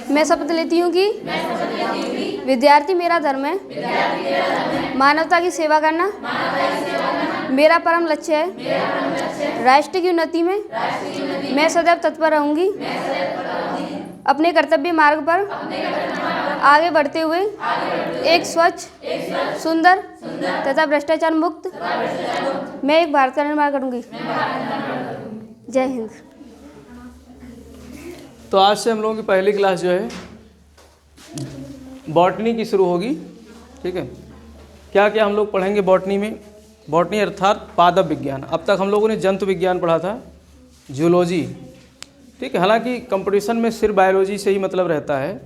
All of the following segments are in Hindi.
मैं शपथ लेती हूँ कि विद्यार्थी मेरा धर्म है। मानवता की सेवा करना मेरा परम लक्ष्य है। राष्ट्र की उन्नति में मैं सदैव तत्पर रहूँगी। अपने कर्तव्य मार्ग पर आगे बढ़ते हुए एक स्वच्छ, सुंदर तथा भ्रष्टाचार मुक्त मैं एक भारत का निर्माण करूँगी। जय हिंद। तो आज से हम लोगों की पहली क्लास जो है बॉटनी की शुरू होगी। ठीक है, क्या क्या हम लोग पढ़ेंगे बॉटनी में? बॉटनी अर्थात पादप विज्ञान। अब तक हम लोगों ने जंतु विज्ञान पढ़ा था, जूलॉजी। ठीक है, हालांकि कंपटीशन में सिर्फ बायोलॉजी से ही मतलब रहता है।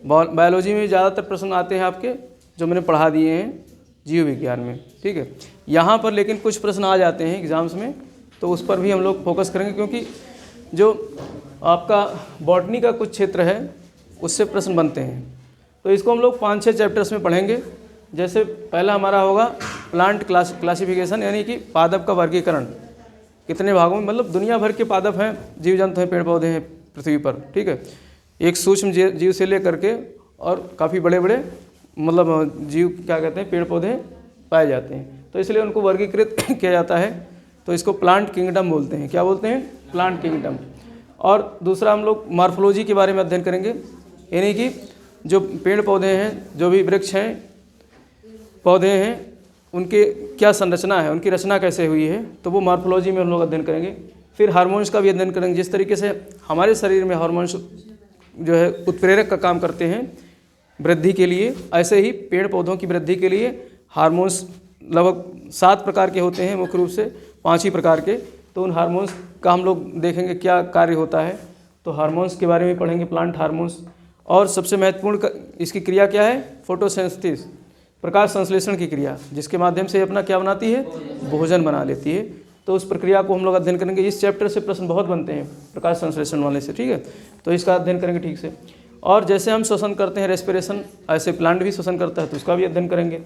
बायोलॉजी में ज़्यादातर प्रश्न आते हैं आपके जो मैंने पढ़ा दिए हैं जीव विज्ञान में। ठीक है, यहाँ पर लेकिन कुछ प्रश्न आ जाते हैं एग्ज़ाम्स में, तो उस पर भी हम लोग फोकस करेंगे, क्योंकि जो आपका बॉटनी का कुछ क्षेत्र है उससे प्रश्न बनते हैं। तो इसको हम लोग 5-6 चैप्टर्स में पढ़ेंगे। जैसे पहला हमारा होगा प्लांट क्लासिफिकेशन, यानी कि पादप का वर्गीकरण। कितने भागों में, मतलब दुनिया भर के पादप हैं, जीव जंतु हैं, पेड़ पौधे हैं पृथ्वी पर। ठीक है, एक सूक्ष्म जीव से लेकर के और काफ़ी बड़े बड़े मतलब जीव क्या कहते हैं, पेड़ पौधे पाए जाते हैं, तो इसलिए उनको वर्गीकृत किया जाता है। तो इसको प्लांट किंगडम बोलते हैं। क्या बोलते हैं? Plant kingdom. और दूसरा हम लोग मॉर्फोलॉजी के बारे में अध्ययन करेंगे, यानी कि जो पेड़ पौधे हैं, जो भी वृक्ष हैं, पौधे हैं, उनके क्या संरचना है, उनकी रचना कैसे हुई है, तो वो मॉर्फोलॉजी में हम लोग अध्ययन करेंगे। फिर हार्मोन्स का भी अध्ययन करेंगे। जिस तरीके से हमारे शरीर में हार्मोन्स जो है उत्प्रेरक का काम करते हैं वृद्धि के लिए, ऐसे ही पेड़ पौधों की वृद्धि के लिए हार्मोन्स लगभग 7 प्रकार के होते हैं, मुख्य रूप से 5 ही प्रकार के। तो उन हार्मोन्स का हम लोग देखेंगे क्या कार्य होता है, तो हार्मोन्स के बारे में पढ़ेंगे, प्लांट हार्मोन्स। और सबसे महत्वपूर्ण इसकी क्रिया क्या है? फोटोसिंथेसिस, प्रकाश संश्लेषण की क्रिया, जिसके माध्यम से अपना क्या बनाती है? भोजन बना लेती है। तो उस प्रक्रिया को हम लोग अध्ययन करेंगे। इस चैप्टर से प्रश्न बहुत बनते हैं प्रकाश संश्लेषण वाले से। ठीक है, तो इसका अध्ययन करेंगे ठीक से। और जैसे हम श्वसन करते हैं, रेस्पिरेशन, ऐसे प्लांट भी श्वसन करता है, तो उसका भी अध्ययन करेंगे।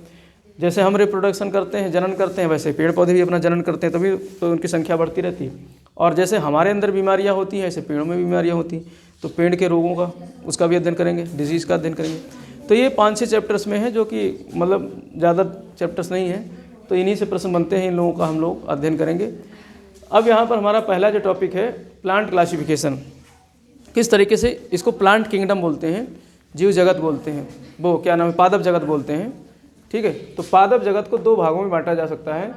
जैसे हम रिप्रोडक्शन करते हैं, जनन करते हैं, वैसे पेड़ पौधे भी अपना जनन करते हैं, तभी तो उनकी संख्या बढ़ती रहती है। और जैसे हमारे अंदर बीमारियां होती हैं, ऐसे पेड़ों में बीमारियां होती हैं, तो पेड़ के रोगों का उसका भी अध्ययन करेंगे, डिजीज़ का अध्ययन करेंगे। तो ये 5-6 चैप्टर्स में है, जो कि मतलब ज़्यादा चैप्टर्स नहीं है, तो इन्हीं से प्रश्न बनते हैं, इन लोगों का हम लोग अध्ययन करेंगे। अब यहाँ पर हमारा पहला जो टॉपिक है प्लांट क्लासिफिकेशन। किस तरीके से इसको प्लांट किंगडम बोलते हैं, जीव जगत बोलते हैं, वो क्या नाम है, पादप जगत बोलते हैं। ठीक है, तो पादप जगत को 2 भागों में बांटा जा सकता है।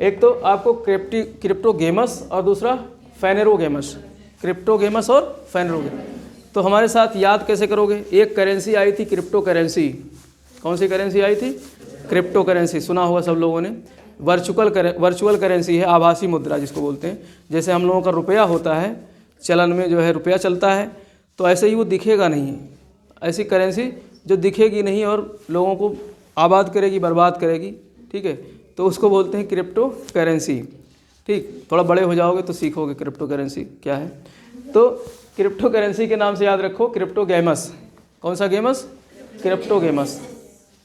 एक तो आपको क्रिप्टोगेमस और दूसरा फेनेरोगेमस। क्रिप्टोगेमस और फेनेरोगेमस। तो हमारे साथ याद कैसे करोगे? एक करेंसी आई थी क्रिप्टो करेंसी। कौन सी करेंसी आई थी? क्रिप्टो करेंसी, सुना होगा सब लोगों ने। वर्चुअल करेंसी है, आभासी मुद्रा जिसको बोलते हैं। जैसे हम लोगों का रुपया होता है, चलन में जो है रुपया चलता है, तो ऐसे ही वो दिखेगा नहीं। ऐसी करेंसी जो दिखेगी नहीं और लोगों को आबाद करेगी, बर्बाद करेगी। ठीक है, तो उसको बोलते हैं क्रिप्टो करेंसी। ठीक, थोड़ा बड़े हो जाओगे तो सीखोगे क्रिप्टो करेंसी क्या है। तो क्रिप्टो करेंसी के नाम से याद रखो क्रिप्टोगेमस। कौन सा गेमस? क्रिप्टोगेमस।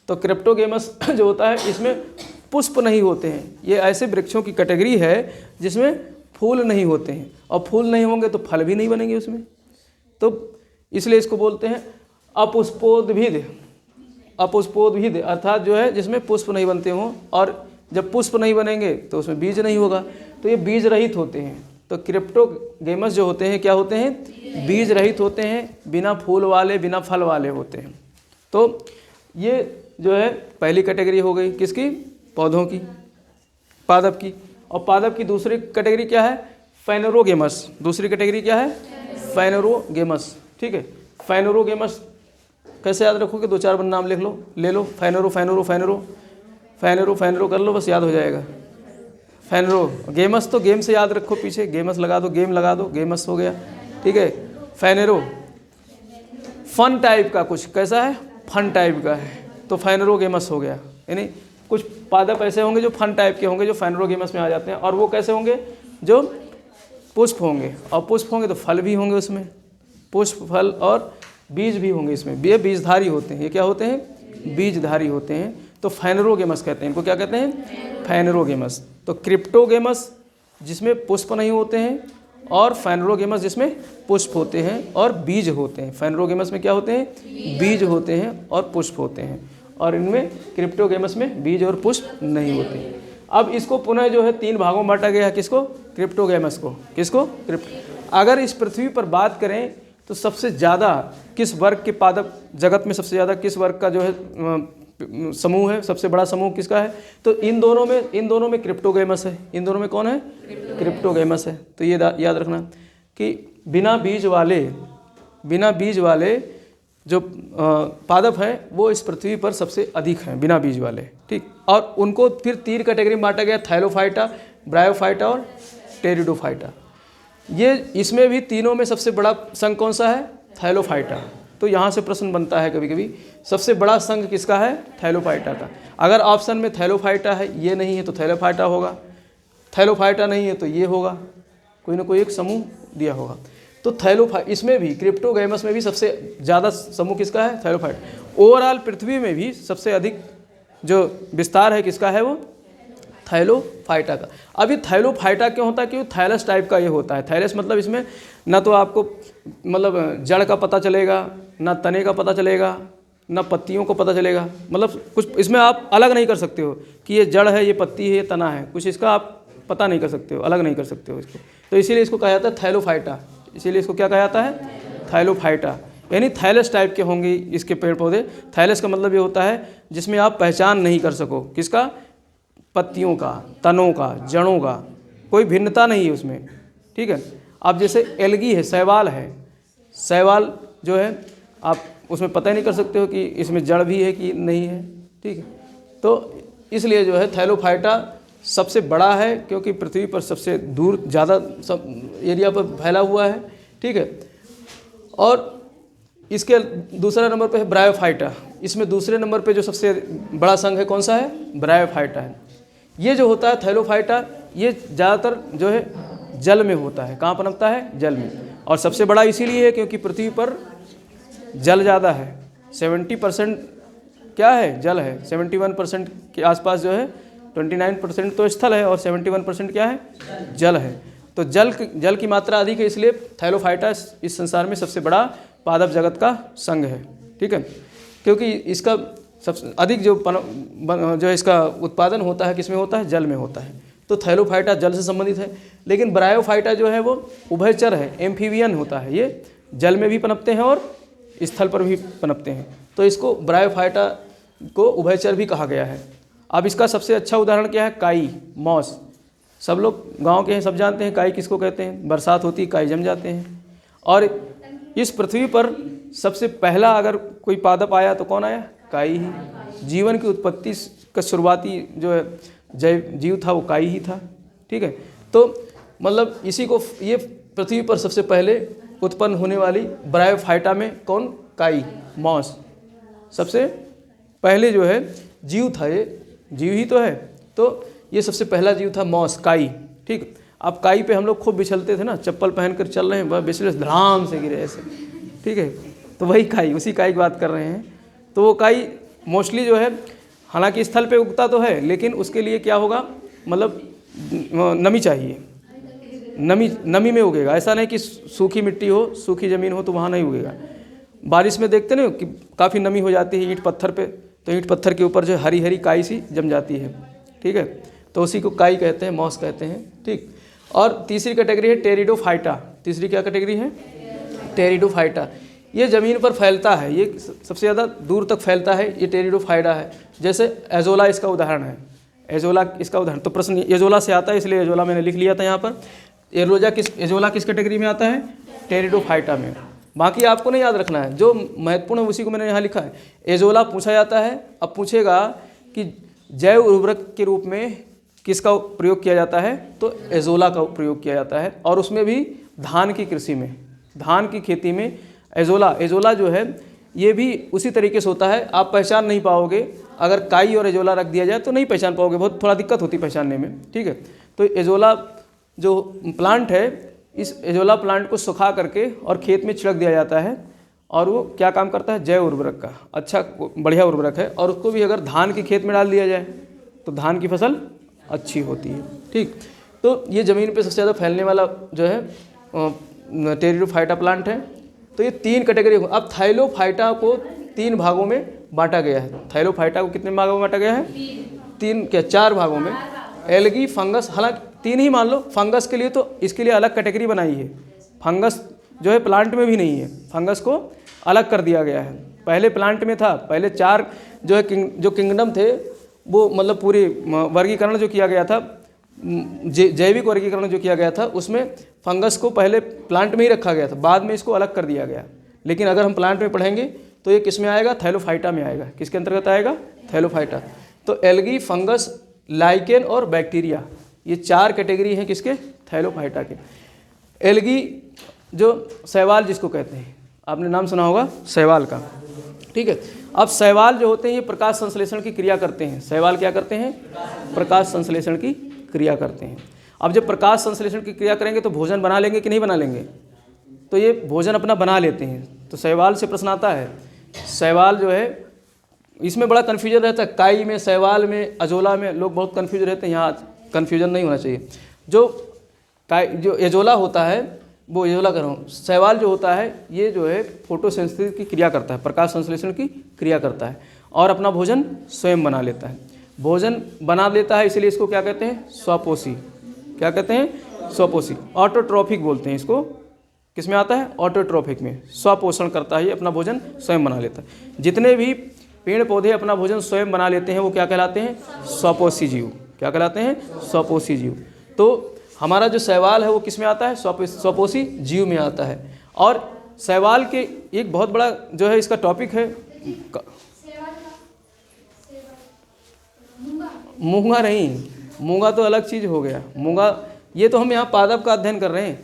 तो क्रिप्टोगेमस जो होता है, इसमें पुष्प नहीं होते हैं। ये ऐसे वृक्षों की कैटेगरी है जिसमें फूल नहीं होते हैं, और फूल नहीं होंगे तो फल भी नहीं बनेंगे उसमें। तो इसलिए इसको बोलते हैं अपुष्पोद्भिद। अपुष्पोद्भिद अर्थात जो है जिसमें पुष्प नहीं बनते हों, और जब पुष्प नहीं बनेंगे तो उसमें बीज नहीं होगा, तो ये बीज रहित होते हैं। तो क्रिप्टोगेमस जो होते हैं क्या होते हैं? बीज रहित होते हैं, बिना फूल वाले, बिना फल वाले होते हैं। तो ये जो है पहली कैटेगरी हो गई किसकी? पौधों की, पादप की। और पादप की दूसरी कैटेगरी क्या है? फेनेरोगेमस। दूसरी कैटेगरी क्या है? फेनेरोगेमस। ठीक है, फेनेरोगेमस कैसे याद रखोगे? 2-4 नाम लिख लो, ले लो। फेनेरो फेनेरो फेनेरो फेनेरो फेनेरो कर लो, बस याद हो जाएगा। फेनेरो गेमस तो गेम से याद रखो, पीछे गेमस लगा दो, गेम लगा दो, गेमस हो गया। ठीक है, फेनेरो फन टाइप का, कुछ कैसा है? फन टाइप का है, तो फेनेरोगेमस हो गया। यानी कुछ पादप ऐसे होंगे जो फन टाइप के होंगे, जो फेनेरोगेमस में आ जाते हैं। और वो कैसे होंगे? जो पुष्प होंगे, और पुष्प होंगे तो फल भी होंगे उसमें, पुष्प, फल और बीज भी होंगे इसमें। ये बीजधारी होते हैं। ये क्या होते हैं? बीजधारी होते हैं। तो फेनेरोगेमस कहते हैं इनको। क्या कहते हैं? फेनेरोगेमस। तो क्रिप्टोगेमस जिसमें पुष्प नहीं होते हैं और फाइनरोगेमस जिसमें पुष्प होते हैं और बीज होते हैं। फाइनरोगेमस में क्या होते हैं? बीज होते हैं और पुष्प होते हैं, और इनमें क्रिप्टोगेमस में बीज और पुष्प नहीं होते। अब इसको पुनः जो है 3 भागों में बांटा गया है। किसको? क्रिप्टोगेमस को। किसको? अगर इस पृथ्वी पर बात करें तो सबसे ज़्यादा किस वर्ग के पादप जगत में सबसे ज़्यादा किस वर्ग का जो है समूह है, सबसे बड़ा समूह किसका है? तो इन दोनों में क्रिप्टोगेमस है। इन दोनों में कौन है? क्रिप्टोगेमस है। तो ये याद रखना कि बिना बीज वाले जो पादप हैं वो इस पृथ्वी पर सबसे अधिक हैं, बिना बीज वाले। ठीक, और उनको फिर 3 कैटेगरी में बांटा गया, थाइलोफाइटा, ब्रायोफाइटा और टेरिडोफाइटा। ये इसमें भी तीनों में सबसे बड़ा संघ कौन सा है? थाइलोफाइटा। तो यहाँ से प्रश्न बनता है कभी कभी, सबसे बड़ा संघ किसका है? थाइलोफाइटा का। अगर ऑप्शन में थाइलोफाइटा है, ये नहीं है तो थाइलोफाइटा होगा, थाइलोफाइटा नहीं है तो ये होगा, कोई ना कोई एक समूह दिया होगा। तो इसमें भी क्रिप्टोगेमस में भी सबसे ज़्यादा समूह किसका है? थाइलोफाइटा। ओवरऑल पृथ्वी में भी सबसे अधिक जो विस्तार है किसका है? वो थाइलोफाइटा का। अभी थाइलोफाइटा क्यों होता है? क्योंकि थाइलस टाइप का ये होता है। थाइलस मतलब इसमें ना तो आपको मतलब जड़ का पता चलेगा, ना तने का पता चलेगा, ना पत्तियों को पता चलेगा। मतलब कुछ इसमें आप अलग नहीं कर सकते हो कि ये जड़ है, ये पत्ती है, ये तना है, कुछ इसका आप पता नहीं कर सकते हो, अलग नहीं कर सकते हो इसको। तो इसीलिए इसको कहा जाता है थाइलोफाइटा। इसीलिए इसको क्या कहा जाता है? थाइलोफाइटा। यानी थाइलस टाइप के होंगे इसके पेड़ पौधे। थाइलस का मतलब ये होता है जिसमें आप पहचान नहीं कर सको। किसका? पत्तियों का, तनों का, जड़ों का, कोई भिन्नता नहीं है उसमें। ठीक है। अब जैसे एल्गी है, शैवाल है, शैवाल जो है आप उसमें पता ही नहीं कर सकते हो कि इसमें जड़ भी है कि नहीं है। ठीक है। तो इसलिए जो है थाइलोफाइटा सबसे बड़ा है, क्योंकि पृथ्वी पर सबसे दूर ज़्यादा एरिया पर फैला हुआ है। ठीक है। और इसके दूसरा नंबर पे है ब्रायोफाइटा। इसमें दूसरे नंबर पे जो सबसे बड़ा संघ है कौन सा है? ब्रायोफाइटा है। ये जो होता है थाइलोफाइटा, ये ज़्यादातर जो है जल में होता है। कहाँ पनपता है? जल में। और सबसे बड़ा इसीलिए है क्योंकि पृथ्वी पर जल ज़्यादा है। 70% क्या है? जल है। 71% के आसपास जो है, 29% तो स्थल है और 71% क्या है? जल है। तो जल की मात्रा अधिक है, इसलिए थाइलोफाइटा इस संसार में सबसे बड़ा पादप जगत का संघ है। ठीक है। क्योंकि इसका सबसे अधिक जो इसका उत्पादन होता है किसमें होता है? जल में होता है। तो थाइलोफाइटा जल से संबंधित है। लेकिन ब्रायोफाइटा जो है वो उभयचर है, एम्फीबियन होता है। ये जल में भी पनपते हैं और स्थल पर भी पनपते हैं। तो इसको ब्रायोफाइटा को उभयचर भी कहा गया है। अब इसका सबसे अच्छा उदाहरण क्या है? काई, मॉस। सब लोग गांव के हैं, सब जानते हैं काई किसको कहते हैं। बरसात होती है, काई जम जाते हैं। और इस पृथ्वी पर सबसे पहला अगर कोई पादप आया तो कौन आया? काई ही। जीवन की उत्पत्ति का शुरुआती जो है जीव था वो काई ही था। ठीक है। तो मतलब इसी को ये पृथ्वी पर सबसे पहले उत्पन्न होने वाली ब्रायोफाइटा में कौन? काई, मॉस सबसे पहले जो है जीव था। ये जीव ही तो है। तो ये सबसे पहला जीव था मॉस, काई। ठीक। अब काई पे हम लोग खूब बिछलते थे ना, चप्पल पहनकर चल रहे हैं, वह बिछले धड़ाम से गिरे ऐसे। ठीक है। तो वही काई, उसी काई की बात कर रहे हैं। तो वो काई मोस्टली जो है, हालांकि स्थल पे उगता तो है, लेकिन उसके लिए क्या होगा? मतलब नमी चाहिए। नमी में उगेगा। ऐसा नहीं कि सूखी मिट्टी हो, सूखी ज़मीन हो तो वहाँ नहीं उगेगा। बारिश में देखते ना कि काफ़ी नमी हो जाती है ईंट पत्थर पे, तो ईंट पत्थर के ऊपर जो हरी हरी काई सी जम जाती है। ठीक है। तो उसी को काई कहते हैं, मॉस कहते हैं। ठीक। और तीसरी कैटेगरी है टेरिडोफाइटा। तीसरी क्या कैटेगरी है? टेरिडोफाइटा। ये ज़मीन पर फैलता है, ये सबसे ज़्यादा दूर तक फैलता है, ये टेरिडोफाइटा है। जैसे एजोला इसका उदाहरण है। एजोला इसका उदाहरण, तो प्रश्न एजोला से आता है, इसलिए एजोला मैंने लिख लिया था यहाँ पर। एजोला किस कैटेगरी में आता है? टेरिडोफाइटा में। बाकी आपको नहीं याद रखना है, जो महत्वपूर्ण है उसी को मैंने यहाँ लिखा है। एजोला पूछा जाता है। अब पूछेगा कि जैव उर्वरक के रूप में किसका प्रयोग किया जाता है? तो एजोला का प्रयोग किया जाता है। और उसमें भी धान की कृषि में, धान की खेती में एजोला जो है ये भी उसी तरीके से होता है। आप पहचान नहीं पाओगे, अगर काई और एजोला रख दिया जाए तो नहीं पहचान पाओगे, बहुत थोड़ा दिक्कत होती है पहचानने में। ठीक है। तो एजोला जो प्लांट है, इस एजोला प्लांट को सुखा करके और खेत में छिड़क दिया जाता है, और वो क्या काम करता है? जैव उर्वरक का अच्छा बढ़िया उर्वरक है। और उसको भी अगर धान के खेत में डाल दिया जाए तो धान की फसल अच्छी होती है। ठीक। तो ये ज़मीन पे सबसे ज़्यादा फैलने वाला जो है टेरिडोफाइटा प्लांट है। तो ये 3 कैटेगरी। अब थाइलोफाइटा को 3 भागों में बांटा गया है। थाइलोफाइटा को कितने भागों में बांटा गया है? 4 भागों में। एल्गी, फंगस, हालांकि 3 ही मान लो। फंगस के लिए तो इसके लिए अलग कैटेगरी बनाई है। फंगस जो है प्लांट में भी नहीं है, फंगस को अलग कर दिया गया है। पहले प्लांट में था, पहले 4 जो है जो किंगडम थे वो मतलब पूरी वर्गीकरण जो किया गया था, जैविक वर्गीकरण जो किया गया था, उसमें फंगस को पहले प्लांट में ही रखा गया था, बाद में इसको अलग कर दिया गया। लेकिन अगर हम प्लांट में पढ़ेंगे तो ये किस में आएगा? थैलोफाइटा में आएगा। किसके अंतर्गत आएगा? थैलोफाइटा। तो एल्गी, फंगस, लाइकेन और बैक्टीरिया, ये 4 कैटेगरी हैं किसके? थैलोफाइटा के। एल्गी जो शैवाल जिसको कहते हैं, आपने नाम सुना होगा शैवाल का, ठीक है। अब शैवाल जो होते हैं ये प्रकाश संश्लेषण की क्रिया करते हैं। शैवाल क्या करते हैं? प्रकाश संश्लेषण की क्रिया करते हैं। अब जब प्रकाश संश्लेषण की क्रिया करेंगे तो भोजन बना लेंगे कि नहीं बना लेंगे? तो ये भोजन अपना बना लेते हैं। तो शैवाल से प्रश्न आता है, शैवाल जो है इसमें बड़ा कन्फ्यूजन रहता है, काई में, शैवाल में, अजोला में लोग बहुत कन्फ्यूज रहते हैं। यहाँ कन्फ्यूजन नहीं होना चाहिए। जो एजोला होता है वो एजोला कर रहा हूँ, शैवाल जो होता है ये जो है फोटोसिंथेसिस की क्रिया करता है, प्रकाश संश्लेषण की क्रिया करता है और अपना भोजन स्वयं बना लेता है। भोजन बना लेता है, इसीलिए इसको क्या कहते हैं? स्वपोषी। क्या कहते हैं? स्वपोषी। ऑटोट्रॉफिक बोलते हैं इसको। किस में आता है? ऑटोट्रॉफिक में। स्वपोषण करता है, ये अपना भोजन स्वयं बना लेता है। जितने भी पेड़ पौधे अपना भोजन स्वयं बना लेते हैं वो क्या कहलाते हैं? स्वपोषी जीव। क्या कहलाते हैं? स्वपोषी जीव। तो हमारा जो शैवाल है वो किस में आता है? स्वपोषी जीव में आता है। और शैवाल के एक बहुत बड़ा जो है इसका टॉपिक है, मूंगा नहीं, मूंगा तो अलग चीज़ हो गया। मूंगा ये तो हम यहाँ पादप का अध्ययन कर रहे हैं।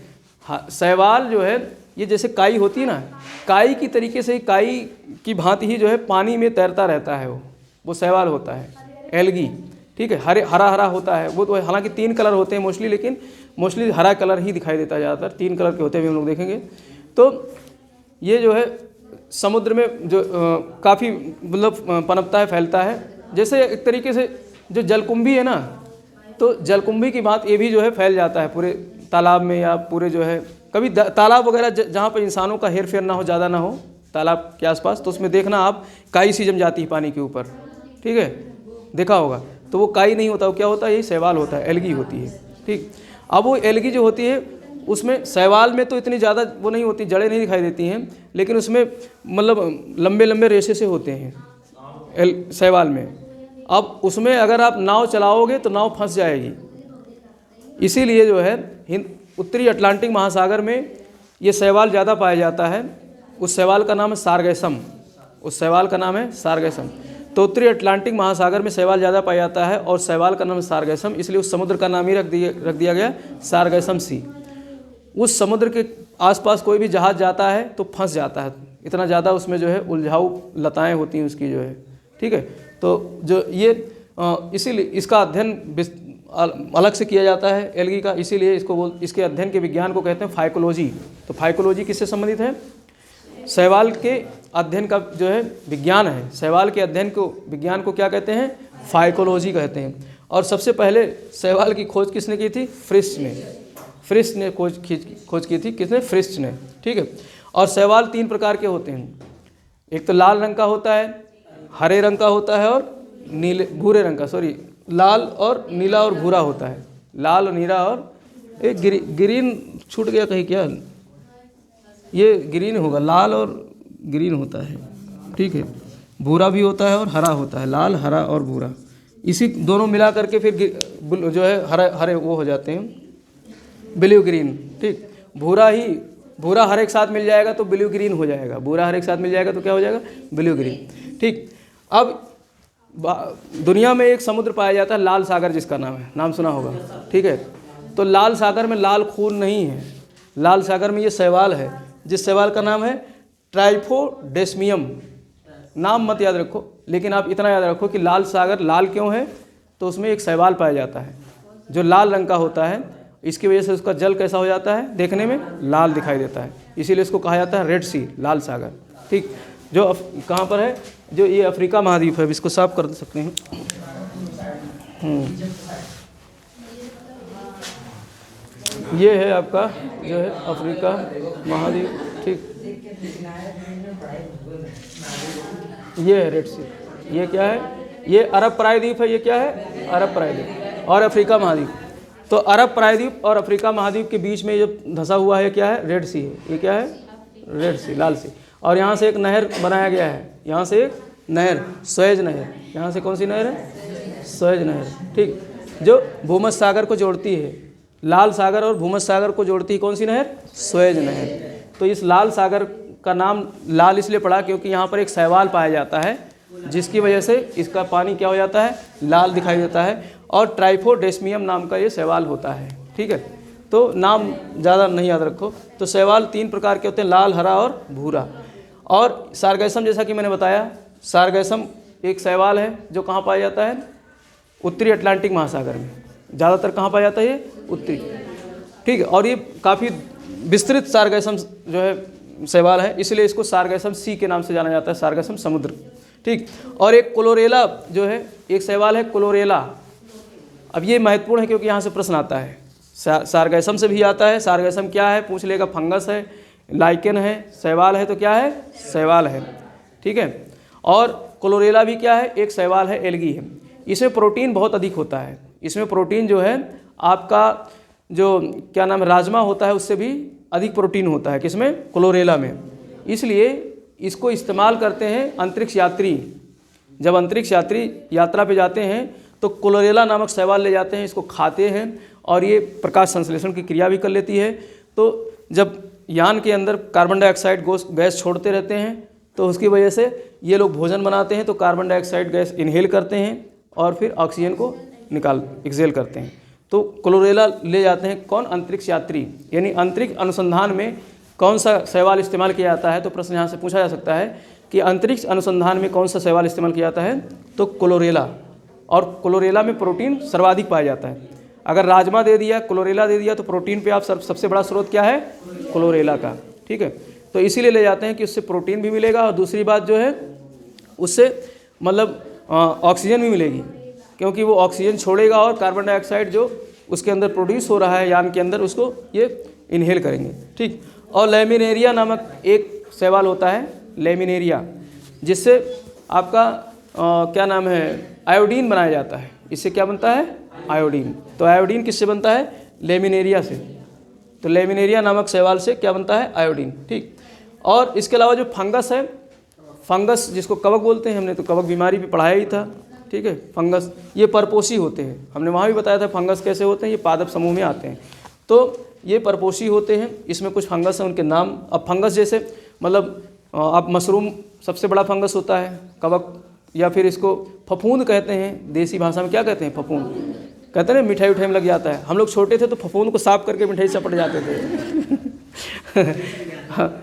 हाँ, शैवाल जो है ये जैसे काई होती है ना, काई की तरीके से, काई की भांति ही जो है पानी में तैरता रहता है, वो शैवाल होता है। एल्गी, ठीक है, हरा हरा होता है वो। तो हालांकि 3 कलर होते हैं मोस्टली, लेकिन मोस्टली हरा कलर ही दिखाई देता है ज़्यादातर। 3 कलर के होते हुए हम लोग देखेंगे। तो ये जो है समुद्र में जो काफ़ी मतलब पनपता है, फैलता है। जैसे एक तरीके से जो जलकुंभी है ना, तो जलकुंभी की बात ये भी जो है फैल जाता है पूरे तालाब में, या पूरे जो है कभी तालाब वगैरह जहाँ पर इंसानों का हेर फेर ना हो, ज़्यादा ना हो तालाब के आसपास, तो उसमें देखना आप काई सी जम जाती है पानी के ऊपर, ठीक है, देखा होगा। तो वो काई नहीं होता, वो क्या होता है? यही शैवाल होता है, एल्गी होती है, ठीक। अब वो एल्गी जो होती है उसमें, शैवाल में तो इतनी ज़्यादा वो नहीं होती, जड़ें नहीं दिखाई देती हैं, लेकिन उसमें मतलब लंबे लंबे रेशे से होते हैं शैवाल में। अब उसमें अगर आप नाव चलाओगे तो नाव फंस जाएगी। इसीलिए जो है उत्तरी अटलांटिक महासागर में ये शैवाल ज़्यादा पाया जाता है। उस शैवाल का नाम है सारगैसम। उस शैवाल का नाम है सारगैसम। तो उत्तरी अटलांटिक महासागर में शैवाल ज़्यादा पाया जाता है और शैवाल का नाम है सारगैसम, इसलिए उस समुद्र का नाम ही रख दिया गया सारगैसम सी। उस समुद्र के आसपास कोई भी जहाज़ जाता है तो फंस जाता है, इतना ज़्यादा उसमें जो है उलझाऊ लताएँ होती हैं उसकी जो है, ठीक है। तो जो ये इसीलिए इसका अध्ययन अलग से किया जाता है एल्गी का, इसीलिए इसके अध्ययन के विज्ञान को कहते हैं फाइकोलॉजी। तो फाइकोलॉजी किससे संबंधित है? शैवाल के अध्ययन का जो है विज्ञान है। शैवाल के अध्ययन को विज्ञान को क्या कहते हैं? फाइकोलॉजी कहते हैं। और सबसे पहले शैवाल की खोज किसने की थी? फ्रिश ने। फ्रिश ने खोज की थी। किसने? फ्रिश ने, ठीक है। और शैवाल 3 प्रकार के होते हैं। एक तो लाल रंग का होता है, हरे रंग का होता है और भूरे रंग का, लाल और नीला और भूरा होता है। लाल और नीला और एक ग्रीन छूट गया कहीं क्या? ये ग्रीन होगा, लाल और ग्रीन होता है, ठीक है। भूरा भी होता है और हरा होता है, लाल, हरा और भूरा। इसी दोनों मिला करके फिर जो है हरे वो हो जाते हैं, ब्लू ग्रीन, ठीक। भूरा हर एक साथ मिल जाएगा तो ब्लू ग्रीन हो जाएगा। भूरा हर एक साथ मिल जाएगा तो क्या हो जाएगा? ब्लू ग्रीन, ठीक। अब दुनिया में एक समुद्र पाया जाता है लाल सागर, जिसका नाम सुना होगा, ठीक है। तो लाल सागर में लाल खून नहीं है। लाल सागर में ये शैवाल है, जिस शैवाल का नाम है ट्राइफोडेस्मियम। नाम मत याद रखो, लेकिन आप इतना याद रखो कि लाल सागर लाल क्यों है? तो उसमें एक शैवाल पाया जाता है जो लाल रंग का होता है। इसकी वजह से उसका जल कैसा हो जाता है? देखने में लाल दिखाई देता है, इसीलिए इसको कहा जाता है रेड सी, लाल सागर, ठीक। जो कहाँ पर है? जो ये अफ्रीका महाद्वीप है। इसको साफ कर सकते हैं। ये है आपका जो है अफ्रीका महाद्वीप, ठीक। ये है रेड सी, ये क्या है, ये अरब प्रायद्वीप है, ये क्या है अरब प्रायद्वीप और अफ्रीका महाद्वीप। तो अरब प्रायद्वीप और अफ्रीका महाद्वीप के बीच में जो धंसा हुआ है क्या है, रेड सी है। ये क्या है, रेड सी, लाल सी। और यहाँ से एक नहर बनाया गया है, यहाँ से एक नहर, सुएज नहर। यहाँ से कौन सी नहर है, सुएज नहर, ठीक, जो भूमध्य सागर को जोड़ती है। लाल सागर और भूमध्य सागर को जोड़ती है कौन सी नहर, सुएज नहर। तो इस लाल सागर का नाम लाल इसलिए पड़ा क्योंकि यहाँ पर एक शैवाल पाया जाता है, जिसकी वजह से इसका पानी क्या हो जाता है, लाल दिखाई देता है। और ट्राइफोडेस्मियम नाम का ये शैवाल होता है, ठीक है। तो नाम ज़्यादा नहीं याद रखो। तो शैवाल 3 प्रकार के होते हैं, लाल, हरा और भूरा। और सारगैसम, जैसा कि मैंने बताया, सारगैसम एक शैवाल है जो कहाँ पाया जाता है, उत्तरी अटलांटिक महासागर में। ज़्यादातर कहाँ पाया जाता है, ये उत्तरी, ठीक है। और ये काफ़ी विस्तृत सारगैसम जो है शैवाल है, इसलिए इसको सारगैसम सी के नाम से जाना जाता है, सारगैसम समुद्र, ठीक। और एक क्लोरेला जो है एक शैवाल है, क्लोरेला। अब ये महत्वपूर्ण है क्योंकि यहाँ से प्रश्न आता है, सारगैसम से भी आता है। सारगैसम क्या है पूछ लेगा, फंगस है, लाइकेन है, शैवाल है, तो क्या है, शैवाल है, ठीक है। और क्लोरेला भी क्या है, एक शैवाल है, एल्गी है। इसमें प्रोटीन बहुत अधिक होता है। इसमें प्रोटीन जो है आपका जो क्या नाम है, राजमा होता है, उससे भी अधिक प्रोटीन होता है, किसमें, क्लोरेला में। इसलिए इसको इस्तेमाल करते हैं अंतरिक्ष यात्री। जब अंतरिक्ष यात्री यात्रा पे जाते हैं तो क्लोरेला नामक शैवाल ले जाते हैं, इसको खाते हैं और ये प्रकाश संश्लेषण की क्रिया भी कर लेती है। तो जब यान के अंदर कार्बन डाइऑक्साइड गैस छोड़ते रहते हैं तो उसकी वजह से ये लोग भोजन बनाते हैं, तो कार्बन डाइऑक्साइड गैस इनहेल करते हैं और फिर ऑक्सीजन को एक्सहेल करते हैं। तो क्लोरेला ले जाते हैं कौन, अंतरिक्ष यात्री। यानी अंतरिक्ष अनुसंधान में कौन सा शैवाल इस्तेमाल किया जाता है, तो प्रश्न यहाँ से पूछा जा सकता है कि अंतरिक्ष अनुसंधान में कौन सा शैवाल इस्तेमाल किया जाता है, तो क्लोरेला। और क्लोरेला में प्रोटीन सर्वाधिक पाया जाता है। अगर राजमा दे दिया, क्लोरेला दे दिया, तो प्रोटीन पे आप सबसे बड़ा स्रोत क्या है, क्लोरेला का, ठीक है। तो इसीलिए ले जाते हैं कि उससे प्रोटीन भी मिलेगा और दूसरी बात जो है उससे मतलब ऑक्सीजन भी मिलेगी, क्योंकि वो ऑक्सीजन छोड़ेगा और कार्बन डाइऑक्साइड जो उसके अंदर प्रोड्यूस हो रहा है यान के अंदर, उसको ये इनहेल करेंगे, ठीक। और लैमिनेरिया नामक एक शैवाल होता है, लैमिनेरिया, जिससे आपका क्या नाम है, आयोडीन बनाया जाता है। इससे क्या बनता है, आयोडीन। तो आयोडीन किससे बनता है, लैमिनेरिया से। तो लैमिनेरिया नामक शैवाल से क्या बनता है, आयोडीन, ठीक। और इसके अलावा जो फंगस है, फंगस जिसको कवक बोलते हैं, हमने तो कवक बीमारी भी पढ़ाया ही था, ठीक है। फंगस ये परपोषी होते हैं, हमने वहाँ भी बताया था फंगस कैसे होते हैं, ये पादप समूह में आते हैं। तो ये परपोषी होते हैं। इसमें कुछ फंगस हैं, उनके नाम, अब फंगस जैसे मतलब आप मशरूम सबसे बड़ा फंगस होता है, कवक, या फिर इसको फफूंद कहते हैं, देसी भाषा में क्या कहते हैं, फफूंद कहते हैं। मिठाई उठाई में लग जाता है, हम लोग छोटे थे तो फफूंद को साफ करके मिठाई चपट जाते थे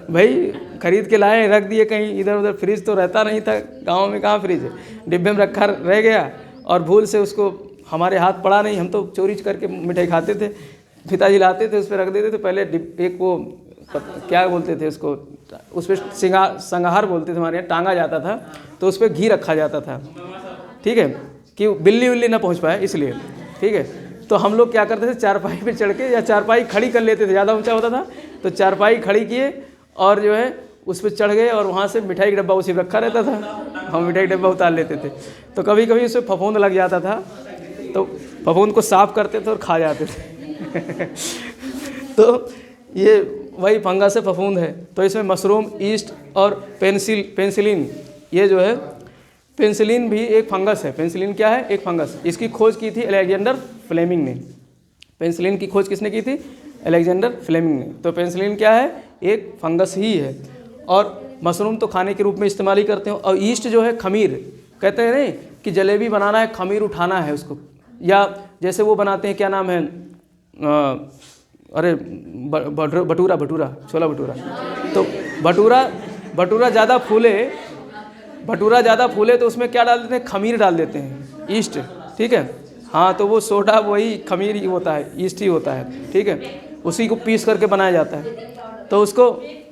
भाई खरीद के लाए, रख दिए कहीं इधर उधर, फ्रिज तो रहता नहीं था, गांव में कहाँ फ्रिज है, डिब्बे में रखा रह गया और भूल से उसको हमारे हाथ पड़ा नहीं, हम तो चोरी करके मिठाई खाते थे। पिताजी लाते थे, उस पर रख देते थे, पहले एक वो क्या बोलते थे उसको, उस पर संगार बोलते थे हमारे यहाँ, टांगा जाता था, तो उस पर घी रखा जाता था, ठीक है, कि बिल्ली उल्ली ना पहुँच पाए इसलिए, ठीक है। तो हम लोग क्या करते थे, चारपाई पे चढ़ के, या चारपाई खड़ी कर लेते थे, ज़्यादा ऊंचा होता था तो चारपाई खड़ी किए और जो है उस पर चढ़ गए और वहाँ से मिठाई का डब्बा उसी पर रखा रहता था, हम मिठाई का डब्बा उतार लेते थे। तो कभी कभी उसमें फफूंद लग जाता था, तो फफूंद को साफ करते थे और खा जाते थे तो ये वही फंगस से फफूंद है। तो इसमें मशरूम, ईस्ट और पेनिसिलिन, ये जो है पेनिसिलिन भी एक फंगस है। पेनिसिलिन क्या है, एक फंगस। इसकी खोज की थी अलेक्जेंडर फ्लेमिंग ने। पेनिसिलिन की खोज किसने की थी, अलेक्जेंडर फ्लेमिंग ने। तो पेनिसिलिन क्या है, एक फंगस ही है। और मशरूम तो खाने के रूप में इस्तेमाल ही करते हो। और ईस्ट जो है खमीर, कहते हैं नहीं कि जलेबी बनाना है, खमीर उठाना है उसको, या जैसे वो बनाते हैं क्या नाम है, अरे भटूरा, छोला भटूरा। तो भटूरा ज़्यादा फूले तो उसमें क्या डाल देते हैं, खमीर डाल देते हैं, ईस्ट, ठीक है। हाँ, तो वो सोडा वही खमीर ही होता है, ईस्ट ही होता है, ठीक है। उसी को पीस करके बनाया जाता है। तो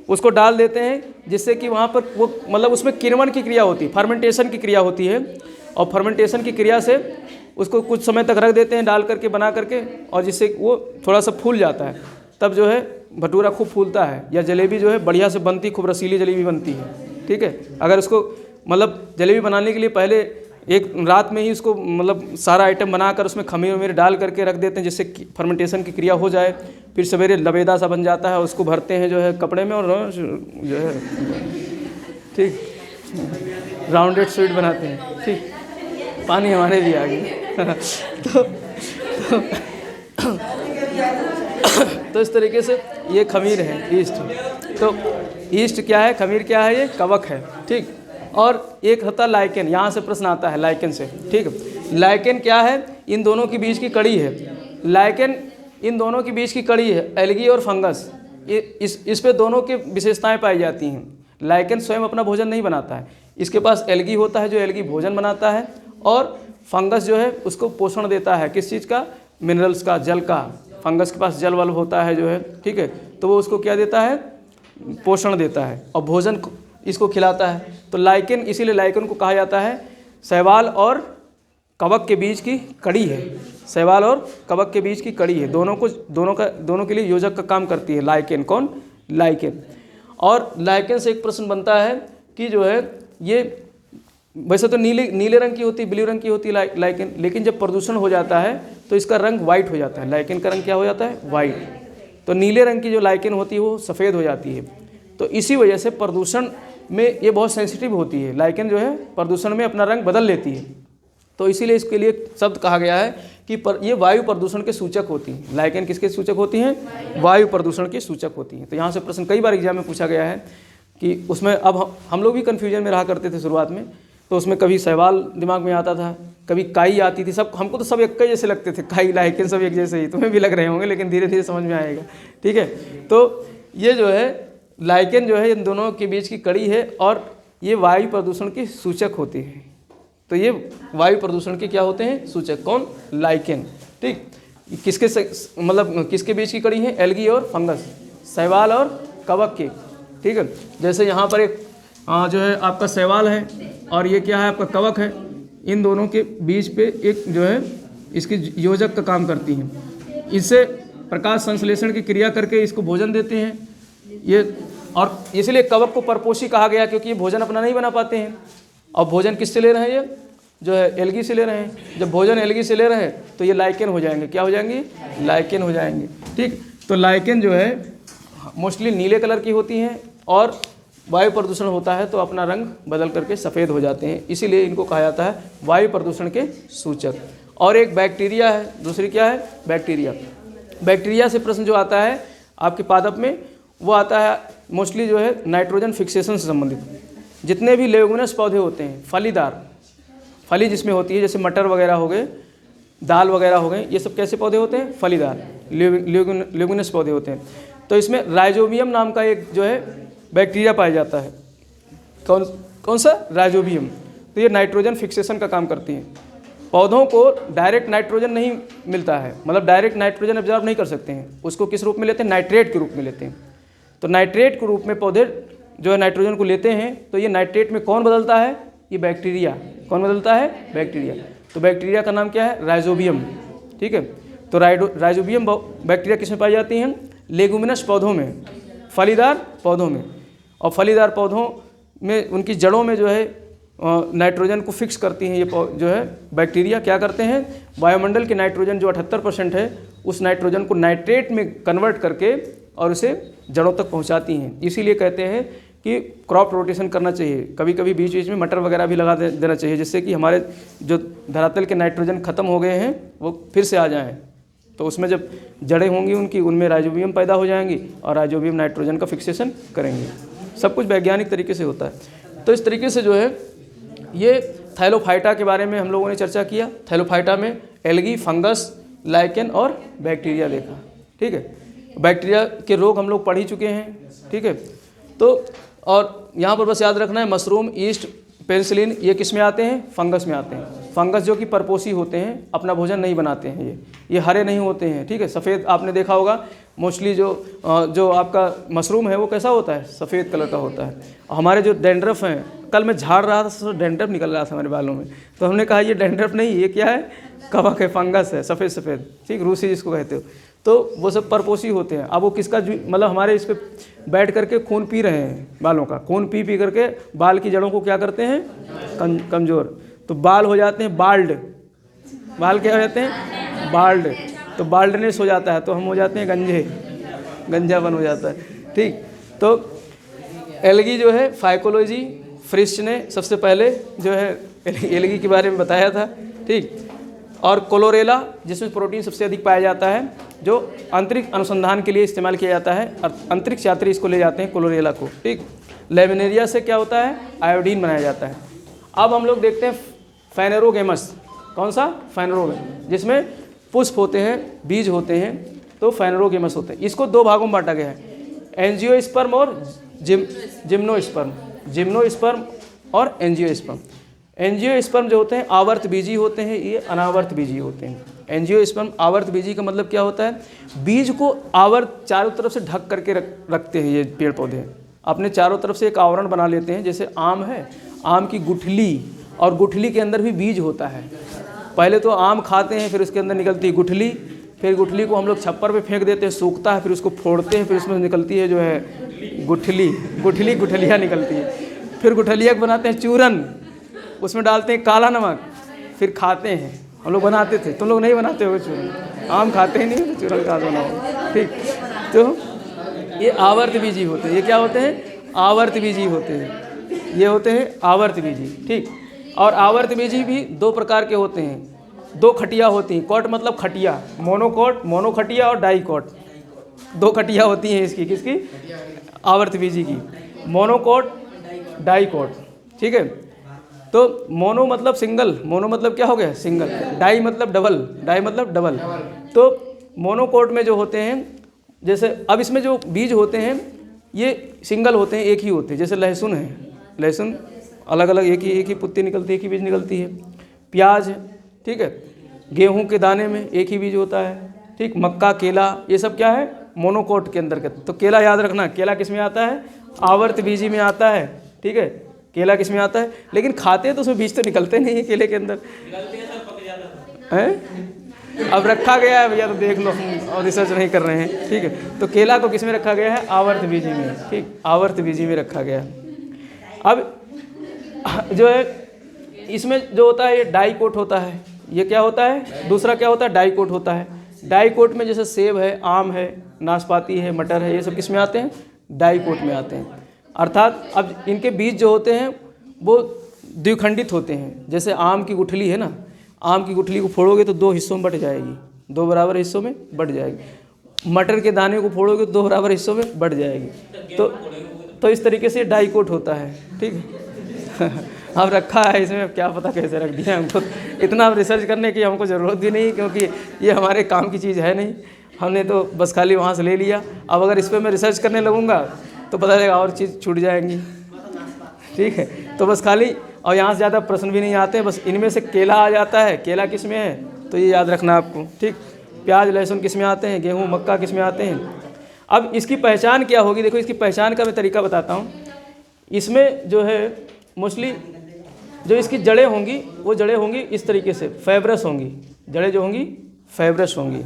उसको डाल देते हैं, जिससे कि वहाँ पर वो मतलब उसमें किण्वन की क्रिया होती है, फर्मेंटेशन की क्रिया होती है। और फर्मेंटेशन की क्रिया से उसको कुछ समय तक रख देते हैं डाल करके, बना करके, और जिससे वो थोड़ा सा फूल जाता है। तब जो है भटूरा खूब फूलता है, या जलेबी जो है बढ़िया से बनती, खूब रसीली जलेबी बनती है। ठीक है, अगर उसको मतलब जलेबी बनाने के लिए पहले एक रात में ही उसको मतलब सारा आइटम बनाकर उसमें खमीर वमीर डाल करके रख देते हैं जिससे फर्मेंटेशन की क्रिया हो जाए, फिर सवेरे लबेदा सा बन जाता है, उसको भरते हैं जो है कपड़े में और जो है ठीक राउंडेड स्वीट बनाते हैं। ठीक, पानी हमारे भी आ गया तो इस तरीके से ये खमीर है, ईस्ट। तो ईस्ट क्या है, खमीर क्या है, ये कवक है। ठीक, और एक होता है लाइकेन, यहाँ से प्रश्न आता है लाइकेन से। ठीक, लाइकेन क्या है, इन दोनों के बीच की कड़ी है। लाइकेन इन दोनों के बीच की कड़ी है, एल्गी और फंगस। इस पे दोनों की विशेषताएं पाई जाती हैं। लाइकेन स्वयं अपना भोजन नहीं बनाता है, इसके पास एल्गी होता है जो एल्गी भोजन बनाता है, और फंगस जो है उसको पोषण देता है। किस चीज़ का, मिनरल्स का, जल का। फंगस के पास जल वल होता है जो है, ठीक है, तो वो उसको क्या देता है, पोषण देता है और भोजन इसको खिलाता है। तो लाइकेन, इसीलिए लाइकेन को कहा जाता है शैवाल और कवक के बीच की कड़ी है। शैवाल और कवक के बीच की कड़ी है, दोनों के लिए योजक का काम करती है लाइकेन। कौन, लाइकेन। और लाइकेन से एक प्रश्न बनता है कि जो है ये वैसे तो नीले रंग की होती है, ब्लू रंग की होती है लाइकेन, लेकिन जब प्रदूषण हो जाता है तो इसका रंग वाइट हो जाता है। लाइकेन का रंग क्या हो जाता है, वाइट। तो नीले रंग की जो लाइकेन होती है वो सफ़ेद हो जाती है। तो इसी वजह से प्रदूषण में ये बहुत सेंसिटिव होती है। लाइकेन जो है प्रदूषण में अपना रंग बदल लेती है, तो इसीलिए इसके लिए शब्द कहा गया है कि ये वायु प्रदूषण के सूचक होती हैं। लाइकेन किसके सूचक होती हैं, वायु प्रदूषण के सूचक होती हैं। तो यहाँ से प्रश्न कई बार एग्जाम में पूछा गया है कि उसमें अब हम लोग भी कन्फ्यूजन में रहा करते थे शुरुआत में, तो उसमें कभी शैवाल दिमाग में आता था, कभी काई आती थी। सब हमको तो सब एक ही जैसे लगते थे, काई लाइकेन सब एक जैसे ही, तुम्हें भी लग रहे होंगे, लेकिन धीरे धीरे समझ में आएगा। ठीक है, तो ये जो है लाइकेन जो है इन दोनों के बीच की कड़ी है और ये वायु प्रदूषण की सूचक होती है। तो ये वायु प्रदूषण के क्या होते हैं, सूचक। कौन, लाइकेन। ठीक, किसके मतलब किसके बीच की कड़ी है, एल्गी और फंगस, शैवाल और कवक की। ठीक है, जैसे यहाँ पर एक जो है आपका शैवाल है और ये क्या है आपका कवक है, इन दोनों के बीच पे एक जो है इसकी योजक का काम करती हैं। इससे प्रकाश संश्लेषण की क्रिया करके इसको भोजन देते हैं ये, और इसलिए कवक को परपोषी कहा गया क्योंकि ये भोजन अपना नहीं बना पाते हैं। और भोजन किससे ले रहे हैं, ये जो है एल्गी से ले रहे हैं। जब भोजन एल्गी से ले रहे हैं तो ये लाइकेन हो जाएंगे। क्या हो जाएंगे, लाइकेन हो जाएंगे। ठीक, तो लाइकेन जो है मोस्टली नीले कलर की होती हैं और वायु प्रदूषण होता है तो अपना रंग बदल करके सफ़ेद हो जाते हैं, इसीलिए इनको कहा जाता है वायु प्रदूषण के सूचक। और एक बैक्टीरिया है, दूसरी क्या है, बैक्टीरिया। बैक्टीरिया से प्रश्न जो आता है आपके पादप में वो आता है मोस्टली जो है नाइट्रोजन फिक्सेशन से संबंधित। जितने भी लेगुमिनस पौधे होते हैं, फलीदार, फली जिसमें होती है, जैसे मटर वगैरह हो गए, दाल वगैरह हो गए, ये सब कैसे पौधे होते हैं, फलीदार लेगुमिनस पौधे होते हैं। तो इसमें राइजोबियम नाम का एक जो है बैक्टीरिया पाया जाता है। कौन सा, राइजोबियम। तो ये नाइट्रोजन फिक्सेशन का काम करती हैं। पौधों को डायरेक्ट नाइट्रोजन नहीं मिलता है, मतलब डायरेक्ट नाइट्रोजन एब्जॉर्ब नहीं कर सकते हैं, उसको किस रूप में लेते हैं, नाइट्रेट के रूप में लेते हैं। तो नाइट्रेट के रूप में पौधे जो है नाइट्रोजन को लेते हैं, तो ये नाइट्रेट में कौन बदलता है, ये बैक्टीरिया। कौन बदलता है, बैक्टीरिया। तो बैक्टीरिया का नाम क्या है, राइजोबियम। ठीक है, तो राइजोबियम बैक्टीरिया किस में पाई जाती हैं, लेगुमिनस पौधों में, फलीदार पौधों में। और फलीदार पौधों में उनकी जड़ों में जो है नाइट्रोजन को फिक्स करती हैं। ये जो है बैक्टीरिया क्या करते हैं, वायुमंडल के नाइट्रोजन जो 78% है उस नाइट्रोजन को नाइट्रेट में कन्वर्ट करके और उसे जड़ों तक पहुंचाती हैं। इसीलिए कहते हैं कि क्रॉप रोटेशन करना चाहिए, कभी कभी बीच बीच में मटर वगैरह भी लगा देना चाहिए, जिससे कि हमारे जो धरातल के नाइट्रोजन ख़त्म हो गए हैं वो फिर से आ जाएँ। तो उसमें जब जड़ें होंगी उनकी, उनमें राइजोबियम पैदा हो जाएंगी और राइजोबियम नाइट्रोजन का फिक्सेशन करेंगे। सब कुछ वैज्ञानिक तरीके से होता है। तो इस तरीके से जो है ये थैलोफाइटा के बारे में हम लोगों ने चर्चा किया। थैलोफाइटा में एल्गी, फंगस, लाइकेन और बैक्टीरिया देखा। ठीक है, बैक्टीरिया के रोग हम लोग पढ़ ही चुके हैं। ठीक है, तो और यहाँ पर बस याद रखना है मशरूम, ईस्ट, पेनिसिलिन ये किस में आते हैं, फंगस में आते हैं। फंगस जो कि परपोषी होते हैं, अपना भोजन नहीं बनाते हैं, ये हरे नहीं होते हैं। ठीक है, सफ़ेद आपने देखा होगा मोस्टली जो आपका मशरूम है वो कैसा होता है, सफ़ेद कलर का होता है। हमारे जो डेंड्रफ हैं, कल मैं झाड़ रहा था तो डेंड्रफ निकल रहा था हमारे बालों में, तो हमने कहा ये डेंड्रफ नहीं, ये क्या है, कवक है, फंगस है, सफ़ेद सफ़ेद। ठीक, रूसी जिसको कहते हो। तो वो सब परपोषी होते हैं। अब वो किसका मतलब हमारे इस पे बैठ करके खून पी रहे हैं, बालों का खून पी पी करके बाल की जड़ों को क्या करते हैं, कमज़ोर, तो बाल हो जाते हैं बाल्ड। बाल क्या हो जाते हैं, बाल्ड। तो बाल्डनेस हो जाता है, तो हम हो जाते हैं गंजे, गंजापन हो जाता है। ठीक, तो एल्गी जो है फाइकोलॉजी फ्रिश ने सबसे पहले जो है एल्गी के बारे में बताया था। ठीक, और कोलोरेला जिसमें प्रोटीन सबसे अधिक पाया जाता है, जो अंतरिक्ष अनुसंधान के लिए इस्तेमाल किया जाता है, अंतरिक्ष यात्री इसको ले जाते हैं कोलोरेला को। ठीक, लेमिनेरिया से क्या होता है, आयोडीन बनाया जाता है। अब हम लोग देखते हैं फेनेरोगेमस। कौन सा, फेनेरोगेमस, जिसमें पुष्प होते हैं, बीज होते हैं, तो फेनेरोगेमस होते हैं। इसको दो भागों में बांटा गया है, एंजियोस्पर्म और जिम्नोस्पर्म। जिम्नोस्पर्म और एंजियोस्पर्म। एंजियोस्पर्म जो होते हैं आवर्त बीजी होते हैं, ये अनावर्त बीजी होते हैं। एंजियोस्पर्म आवर्त बीजी का मतलब क्या होता है, बीज को आवर्त चारों तरफ से ढक करके रखते हैं। ये पेड़ पौधे अपने चारों तरफ से एक आवरण बना लेते हैं। जैसे आम है, आम की गुठली, और गुठली के अंदर भी बीज होता है। पहले तो आम खाते हैं, फिर उसके अंदर निकलती है गुठली, फिर गुठली को हम लोग छप्पर पे फेंक देते हैं, सूखता है, फिर उसको फोड़ते हैं, फिर उसमें निकलती है जो है गुठलियाँ निकलती है। फिर गुठलिया को बनाते हैं चूरन, उसमें डालते हैं काला नमक, फिर खाते हैं। हम लोग बनाते थे, तुम लोग नहीं बनाते हो चूरन, आम खाते ही नहीं तो चूरन कहाँ से बनाओ। ठीक, तो ये आवर्त बीजी होते हैं। ये क्या होते हैं, आवर्त बीजी होते हैं, ये होते हैं आवर्त बीजी। ठीक, और आवर्त बीजी भी दो प्रकार के होते हैं, दो खटिया होती हैं। कॉट मतलब खटिया, मोनोकॉट, मोनोखटिया और डाइकॉट, दो खटिया होती हैं इसकी, किसकी, आवर्त बीजी की, मोनोकॉट, डाइकॉट। ठीक है, तो मोनो मतलब सिंगल, मोनो मतलब क्या हो गया, सिंगल, डाई मतलब डबल, डाई मतलब डबल। तो मोनोकॉट में जो होते हैं, जैसे अब इसमें जो बीज होते हैं ये सिंगल होते हैं, एक ही होते हैं। जैसे लहसुन है, लहसुन अलग अलग एक ही पुत्ती निकलती है, एक ही बीज निकलती है। प्याज है, ठीक है, गेहूं के दाने में एक ही बीज होता है। ठीक, मक्का, केला, ये सब क्या है, मोनोकॉट के अंदर। तो केला याद रखना, केला किस में आता है, आवर्त बीजी में आता है। ठीक है, केला किस में आता है, लेकिन खाते हैं तो उसमें बीज तो निकलते नहीं है केले के अंदर, हैं? अब रखा गया है भैया, तो देख लो, हम और रिसर्च नहीं कर रहे हैं। ठीक है, तो केला को किस में रखा गया है, आवर्त बीजी में। ठीक, आवर्त बीजी में रखा गया है। अब जो है इसमें जो होता है ये डाइकोट होता है। ये क्या होता है, दूसरा क्या होता है, डाइकोट होता है। डाइकोट में जैसे सेब है, आम है, नाशपाती है, मटर है, ये सब किस में आते हैं, डाइकोट में आते हैं। अर्थात अब इनके बीज जो होते हैं वो द्विखंडित होते हैं। जैसे आम की गुठली है ना, आम की गुठली को फोड़ोगे तो दो हिस्सों में बट जाएगी, दो बराबर हिस्सों में बट जाएगी। मटर के दाने को फोड़ोगे तो दो बराबर हिस्सों में बट जाएगी। तो इस तरीके से डाइकोट होता है। ठीक है, अब रखा है इसमें, क्या पता कैसे रख दिया, हमको इतना रिसर्च करने की हमको ज़रूरत भी नहीं, क्योंकि ये हमारे काम की चीज़ है नहीं। हमने तो बस खाली वहाँ से ले लिया। अब अगर इस पर मैं रिसर्च करने लगूँगा तो पता चलेगा और चीज़ छूट जाएंगी। ठीक है, तो बस खाली, और यहाँ से ज़्यादा प्रश्न भी नहीं आते, बस इनमें से केला आ जाता है। केला किस में है, तो ये याद रखना आपको। ठीक, प्याज, लहसुन किस में आते हैं, गेहूँ, मक्का किस में आते हैं। अब इसकी पहचान क्या होगी, देखो इसकी पहचान का मैं तरीका बताता हूँ। इसमें जो है मोस्टली जो इसकी जड़ें होंगी, वो जड़ें होंगी इस तरीके से, फाइब्रस होंगी। जड़ें जो होंगी फाइब्रस होंगी।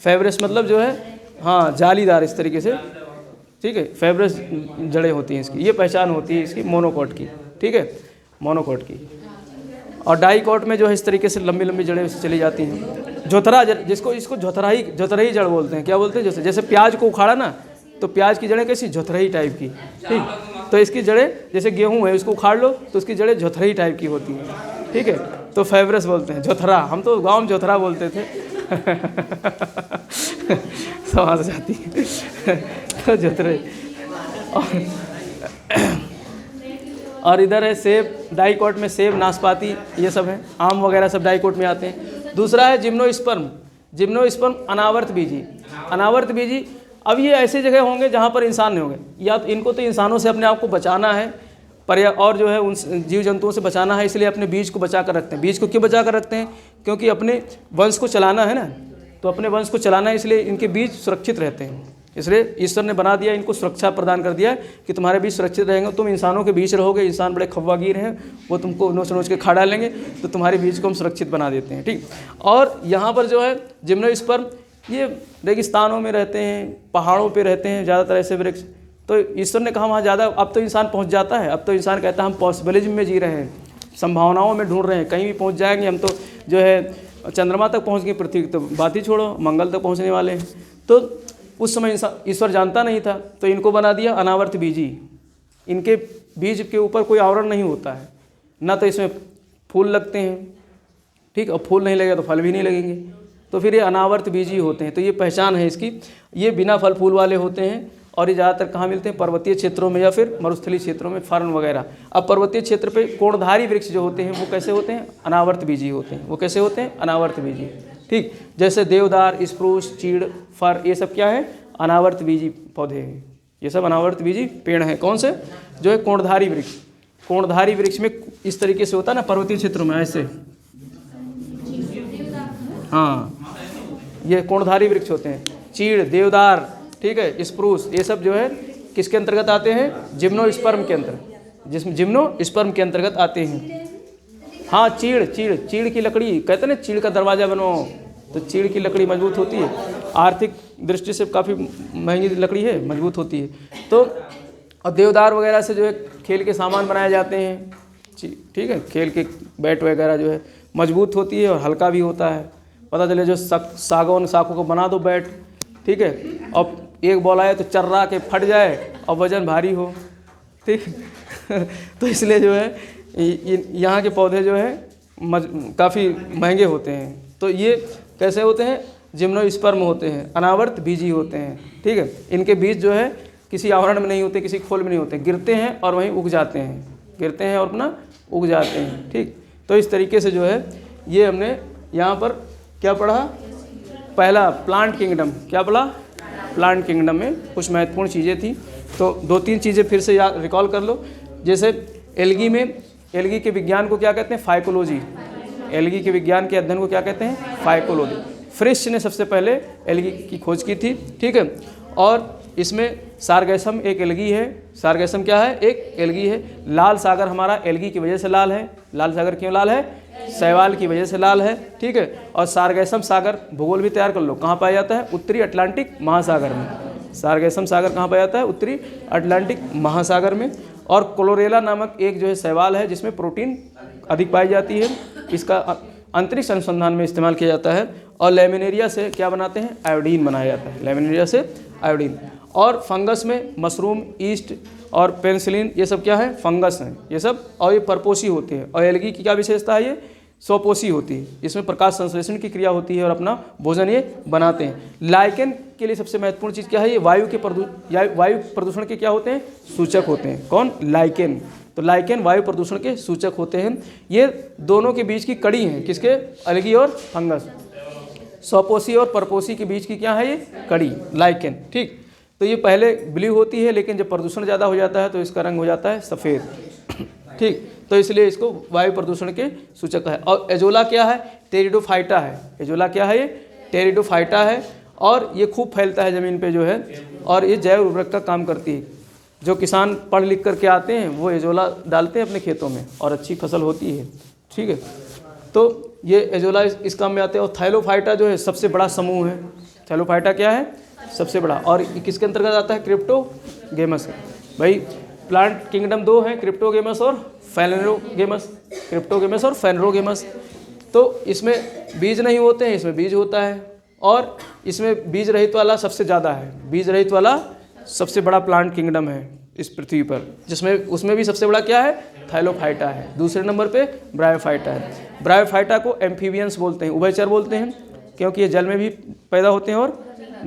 फाइब्रस मतलब जो है, हाँ, जालीदार इस तरीके से। ठीक है, फाइब्रस जड़ें होती हैं इसकी, ये पहचान होती है इसकी मोनोकॉट की। ठीक है, मोनोकॉट की। और डाइकॉट में जो है इस तरीके से लंबी लंबी जड़ें चली जाती हैं। जोथरा, जिसको इसको जोथराई जड़ बोलते हैं। क्या बोलते हैं, जैसे प्याज को उखाड़ा ना, तो प्याज की जड़ें कैसी, जोथराई टाइप की। ठीक, तो इसकी जड़ें, जैसे गेहूँ है, उसको उखाड़ लो तो उसकी जड़ें जोथराई टाइप की होती हैं। ठीक है, तो फाइब्रस बोलते हैं, जोथरा। हम तो गाँव में जोथरा बोलते थे। समझ जाती है, तो जोथराई। और इधर है सेब, डाइकोट में सेब, नाशपाती, ये सब है, आम वगैरह सब डाइकोट में आते हैं। दूसरा है जिम्नोस्पर्म। जिम्नोस्पर्म अनावर्त बीजी। अनावर्त बीजी, अब ये ऐसे जगह होंगे जहाँ पर इंसान नहीं होंगे, या तो इनको तो इंसानों से अपने आप को बचाना है, और जो है उन जीव जंतुओं से बचाना है, इसलिए अपने बीज को बचा कर रखते हैं। बीज को क्यों बचा कर रखते हैं, क्योंकि अपने वंश को चलाना है ना, तो अपने वंश को चलाना है, इसलिए इनके बीज सुरक्षित रहते हैं। इसलिए ईश्वर ने बना दिया, इनको सुरक्षा प्रदान कर दिया कि तुम्हारे बीज सुरक्षित रहेंगे। तुम इंसानों के बीच रहोगे, इंसान बड़े खव्वागीर हैं, वो तुमको नोच नोच के खा डालेंगे, तो तुम्हारे बीज को हम सुरक्षित बना देते हैं। ठीक, और यहाँ पर जो है जिम्नोस्पर्म, ये रेगिस्तानों में रहते हैं, पहाड़ों पे रहते हैं ज़्यादातर ऐसे वृक्ष। तो ईश्वर ने कहा वहाँ ज़्यादा, अब तो इंसान पहुँच जाता है, अब तो इंसान कहता है हम पॉसिबिलिज्म में जी रहे हैं, संभावनाओं में ढूंढ रहे हैं, कहीं भी पहुँच जाएंगे हम तो, जो है चंद्रमा तक पहुँच गए, पृथ्वी तो बात ही छोड़ो, मंगल तक पहुँचने वाले हैं। तो उस समय ईश्वर जानता नहीं था, तो इनको बना दिया अनावर्त बीजी। इनके बीज के ऊपर कोई आवरण नहीं होता है, ना तो इसमें फूल लगते हैं, ठीक, और फूल नहीं लगेगा तो फल भी नहीं लगेंगे, तो फिर ये अनावर्त बीजी होते हैं। तो ये पहचान है इसकी, ये बिना फल फूल वाले होते हैं और ये ज़्यादातर कहाँ मिलते हैं, पर्वतीय क्षेत्रों में या फिर मरुस्थलीय क्षेत्रों में, फर्न वगैरह। अब पर्वतीय क्षेत्र पे कोणधारी वृक्ष जो होते हैं वो कैसे होते हैं, अनावर्त बीजी होते हैं। वो कैसे होते हैं, अनावर्त बीजी, ठीक। जैसे देवदार, स्प्रूस, चीड़, फर, ये सब क्या है, अनावर्त बीजी पौधे हैं, ये सब अनावर्त बीजी पेड़ हैं। कौन से, जो है कोणधारी वृक्ष। कोणधारी वृक्ष में इस तरीके से होता है ना, पर्वतीय क्षेत्रों में ऐसे, हाँ, ये कोणधारी वृक्ष होते हैं। चीड़, देवदार, ठीक है, स्प्रूस, ये सब जो है किसके अंतर्गत आते हैं, जिम्नोस्पर्म के अंतर्गत, जिसमें जिम्नोस्पर्म के अंतर्गत आते हैं। हाँ, चीड़, चीड़, चीड़ की लकड़ी, कहते हैं ना चीड़ का दरवाज़ा बनवाओ, तो चीड़ की लकड़ी मजबूत होती है, आर्थिक दृष्टि से काफ़ी महंगी लकड़ी है, मजबूत होती है। तो और देवदार वगैरह से जो है खेल के सामान बनाए जाते हैं, ठीक है, खेल के बैट वगैरह जो है मजबूत होती है और हल्का भी होता है। पता चले जो सागौन साखों को बना दो बैट, ठीक है, और एक बॉल आए तो चर्रा के फट जाए और वजन भारी हो, ठीक तो इसलिए जो है यहाँ के पौधे जो है काफ़ी महंगे होते हैं। तो ये कैसे होते हैं, जिम्नोस्पर्म होते हैं, अनावर्त बीजी होते हैं, ठीक है। इनके बीज जो है किसी आवरण में नहीं होते, किसी खोल में नहीं होते, गिरते हैं और वहीं उग जाते हैं, गिरते हैं और अपना उग जाते हैं, ठीक। तो इस तरीके से जो है ये हमने यहाँ पर क्या पढ़ा, पहला प्लांट किंगडम, क्या पढ़ा, प्लांट किंगडम में कुछ महत्वपूर्ण चीज़ें थी। तो 2-3 चीज़ें फिर से याद रिकॉल कर लो। जैसे एल्गी में, एल्गी के विज्ञान को क्या कहते हैं, फाइकोलॉजी। एल्गी के विज्ञान के अध्ययन को क्या कहते हैं, फाइकोलॉजी। फ्रिश ने सबसे पहले एल्गी की खोज की थी, ठीक है। और इसमें सारगैसम एक एल्गी है। सारगैसम क्या है, एक एल्गी है। लाल सागर हमारा एल्गी की वजह से लाल है। लाल सागर क्यों लाल है, शैवाल की वजह से लाल है, ठीक है। और सारगैसम सागर भूगोल भी तैयार कर लो, कहाँ पाया जाता है, उत्तरी अटलांटिक महासागर में। सारगैसम सागर कहाँ पाया जाता है, उत्तरी अटलांटिक महासागर में। और क्लोरेला नामक एक जो है शैवाल है जिसमें प्रोटीन अधिक पाई जाती है, इसका अंतरिक्ष अनुसंधान में इस्तेमाल किया जाता है। और लेमिनेरिया से क्या बनाते हैं, आयोडीन बनाया जाता है, लेमिनेरिया से आयोडीन। और फंगस में मशरूम, ईस्ट और पेनिसिलिन, ये सब क्या है, फंगस हैं ये सब, और ये परपोषी होते हैं। और एल्गी की क्या विशेषता है, ये स्वपोषी होती है, इसमें प्रकाश संश्लेषण की क्रिया होती है और अपना भोजन ये बनाते हैं। लाइकेन के लिए सबसे महत्वपूर्ण चीज़ क्या है, ये वायु प्रदूषण के क्या होते हैं, सूचक होते हैं। कौन, लाइकेन। तो लाइकेन वायु प्रदूषण के सूचक होते हैं। ये दोनों के बीच की कड़ी हैं, किसके, एल्गी और फंगस। स्वपोषी और परपोषी के बीच की क्या है, ये कड़ी, लाइकेन, ठीक। तो ये पहले ब्लू होती है, लेकिन जब प्रदूषण ज़्यादा हो जाता है तो इसका रंग हो जाता है सफ़ेद, ठीक। तो इसलिए इसको वायु प्रदूषण के सूचक है। और एजोला क्या है, टेरिडोफाइटा है। एजोला क्या है, ये टेरिडोफाइटा है। और ये खूब फैलता है ज़मीन पे जो है, और ये जैव उर्वरक का काम करती है। जो किसान पढ़ लिख करके आते हैं वो एजोला डालते हैं अपने खेतों में और अच्छी फसल होती है, ठीक है। तो ये एजोला इस काम में आते हैं। और थैलोफाइटा जो है सबसे बड़ा समूह है। थैलोफाइटा क्या है, सबसे बड़ा। और ये किसके अंतर्गत आता है, क्रिप्टोगेमस। भाई प्लांट किंगडम 2 है, क्रिप्टोगेमस और फेनरोगेमस। क्रिप्टोगेमस और फेनरोगेमस। तो इसमें बीज नहीं होते हैं, इसमें बीज होता है। और इसमें बीज रहित वाला सबसे ज़्यादा है, बीज रहित वाला सबसे बड़ा प्लांट किंगडम है इस पृथ्वी पर, जिसमें उसमें भी सबसे बड़ा क्या है, थैलोफाइटा है। दूसरे नंबर पे ब्रायोफाइटा है। ब्रायोफाइटा को एम्फीबियंस बोलते हैं, उभयचर बोलते हैं, क्योंकि ये जल में भी पैदा होते हैं और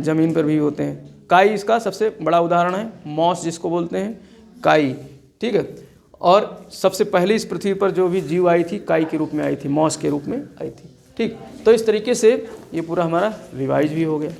ज़मीन पर भी होते हैं। काई इसका सबसे बड़ा उदाहरण है, मॉस जिसको बोलते हैं, काई, ठीक है। और सबसे पहले इस पृथ्वी पर जो भी जीव आई थी काई के रूप में आई थी, मॉस के रूप में आई थी, ठीक। तो इस तरीके से ये पूरा हमारा रिवाइज भी हो गया।